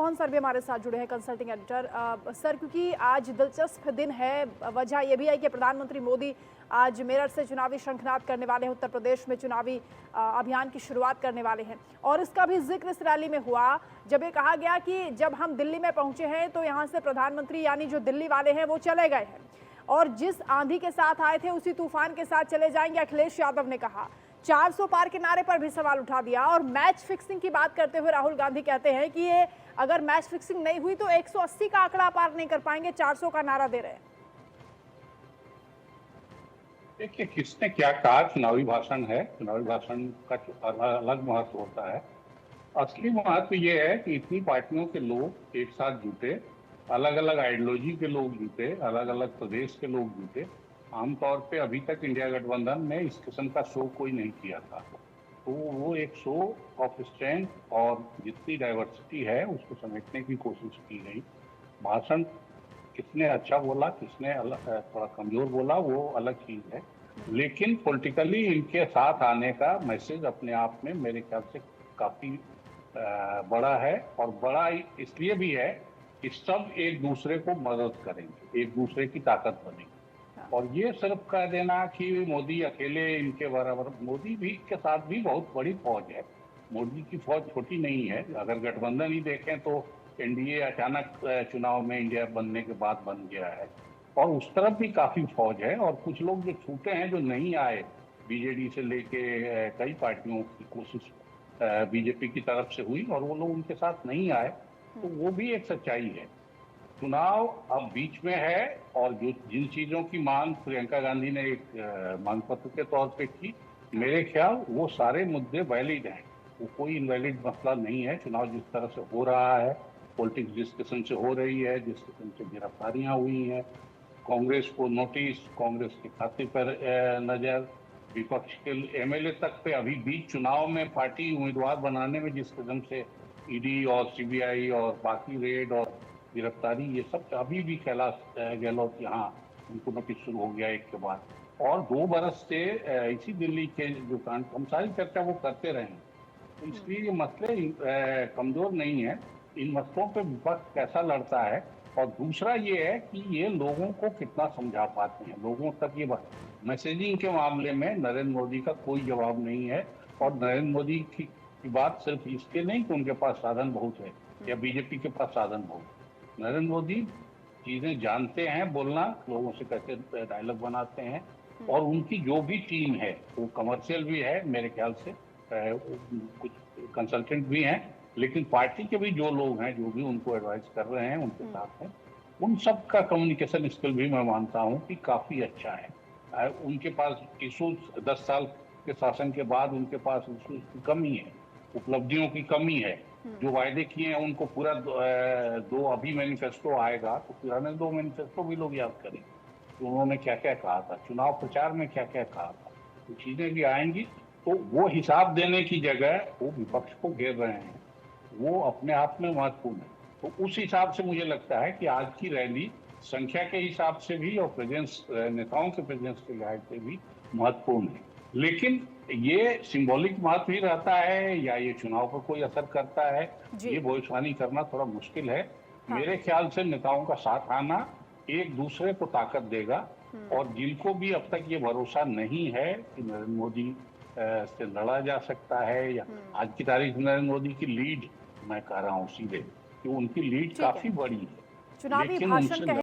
Mohan sir भी हमारे साथ जुड़े हैं, कंसल्टिंग एडिटर। सर, क्योंकि आज दिलचस्प दिन है, वजह यह भी है कि प्रधानमंत्री मोदी आज मेरठ से चुनावी शंखनाद करने वाले हैं, उत्तर प्रदेश में चुनावी अभियान की शुरुआत करने वाले हैं। और इसका भी जिक्र इस रैली में हुआ जब ये कहा गया कि जब हम दिल्ली में पहुंचे हैं तो यहाँ से प्रधानमंत्री यानी जो दिल्ली वाले हैं वो चले गए हैं, और जिस आंधी के साथ आए थे उसी तूफान के साथ चले जाएंगे, अखिलेश यादव ने कहा। 400 पार के नारे पर भी सवाल उठा दिया। और मैच फिक्सिंग की बात करते हुए राहुल गांधी कहते हैं कि ये अगर मैच फिक्सिंग नहीं हुई तो 180 का आंकड़ा पार नहीं कर पाएंगे, 400 का नारा दे रहे हैं। देखिए, किसने क्या कहा, चुनावी भाषण है, चुनावी भाषण का अलग महत्व होता है। असली महत्व ये है कि इतनी पार्टियों के लोग एक साथ जुटे, अलग अलग आइडियोलॉजी के लोग जुटे, अलग अलग प्रदेश के लोग जुटे। आमतौर पे अभी तक इंडिया गठबंधन ने इस किस्म का शो कोई नहीं किया था, तो वो एक शो ऑफ स्ट्रेंथ और जितनी डाइवर्सिटी है उसको समेटने की कोशिश की गई। भाषण किसने अच्छा बोला, किसने थोड़ा कमजोर बोला, वो अलग चीज है, लेकिन पॉलिटिकली इनके साथ आने का मैसेज अपने आप में मेरे ख्याल से काफी बड़ा है। और बड़ा इसलिए भी है कि सब एक दूसरे को मदद करेंगे, एक दूसरे की ताकत बनेंगे। और ये सिर्फ कह देना कि मोदी अकेले इनके बराबर, मोदी भी के साथ भी बहुत बड़ी फौज है। मोदी की फौज छोटी नहीं है। अगर गठबंधन ही देखें तो एनडीए अचानक चुनाव में इंडिया बनने के बाद बन गया है, और उस तरफ भी काफी फौज है। और कुछ लोग जो छूटे हैं, जो नहीं आए, बीजेडी से लेके कई पार्टियों की कोशिश बीजेपी की तरफ से हुई और वो लोग उनके साथ नहीं आए, तो वो भी एक सच्चाई है। चुनाव अब बीच में है, और जो जिन चीजों की मांग प्रियंका गांधी ने एक मांग पत्र के तौर पे की, मेरे ख्याल वो सारे मुद्दे वैलिड हैं, वो कोई इनवैलिड मसला नहीं है। चुनाव जिस तरह से हो रहा है, पॉलिटिक्स जिस किस्म से हो रही है, जिस किस्म से गिरफ्तारियां हुई हैं, कांग्रेस को नोटिस, कांग्रेस के खाते पर नजर, विपक्ष के एमएलए तक पे अभी बीच चुनाव में पार्टी उम्मीदवार बनाने में जिस किस्म से ईडी और सीबीआई और बाकी रेड और गिरफ्तारी, ये सब अभी भी कैलाश गहलोत यहाँ उनको नोटिस शुरू हो गया एक के बाद। और 2 बरस से इसी दिल्ली के जो कांड, हम सारी चर्चा वो करते रहे, तो इसलिए ये मसले कमजोर नहीं है। इन मसलों पे विपक्ष कैसा लड़ता है, और दूसरा ये है कि ये लोगों को कितना समझा पाते हैं, लोगों तक ये बात। मैसेजिंग के मामले में नरेंद्र मोदी का कोई जवाब नहीं है। और नरेंद्र मोदी की बात सिर्फ इसके नहीं कि उनके पास साधन बहुत है या बीजेपी के पास साधन बहुत है। नरेंद्र मोदी चीजें जानते हैं, बोलना, लोगों से कैसे डायलॉग बनाते हैं। और उनकी जो भी टीम है वो कमर्शियल भी है मेरे ख्याल से, कुछ कंसल्टेंट भी हैं, लेकिन पार्टी के भी जो लोग हैं, जो भी उनको एडवाइस कर रहे हैं, उनके साथ हैं, उन सब का कम्युनिकेशन स्किल भी मैं मानता हूं कि काफी अच्छा है। उनके पास इशूज 10 साल के शासन के बाद उनके पास इशूज की कमी है, उपलब्धियों की कमी है। जो वायदे किए हैं उनको पूरा दो अभी मैनिफेस्टो आएगा तो पुराने 2 मैनिफेस्टो भी लोग याद करें तो उन्होंने क्या क्या कहा था, चुनाव प्रचार में क्या क्या कहा था, तो चीजें भी आएंगी। तो वो हिसाब देने की जगह वो विपक्ष को घेर रहे हैं, वो अपने आप में महत्वपूर्ण है। तो उस हिसाब से मुझे लगता है कि आज की रैली संख्या के हिसाब से भी और प्रेजेंस, नेताओं के प्रेजेंस के लिहाज से भी महत्वपूर्ण है। लेकिन ये सिंबॉलिक महत्व ही रहता है या ये चुनाव पर कोई असर करता है, ये भविष्यवाणी करना थोड़ा मुश्किल है। हाँ। मेरे ख्याल से नेताओं का साथ आना एक दूसरे को ताकत देगा। और जिनको भी अब तक ये भरोसा नहीं है कि नरेंद्र मोदी से लड़ा जा सकता है, या आज की तारीख में नरेंद्र मोदी की लीड, मैं कह रहा हूँ सीधे कि उनकी लीड काफी बड़ी है, चुनावी लेकिन भाषण उनसे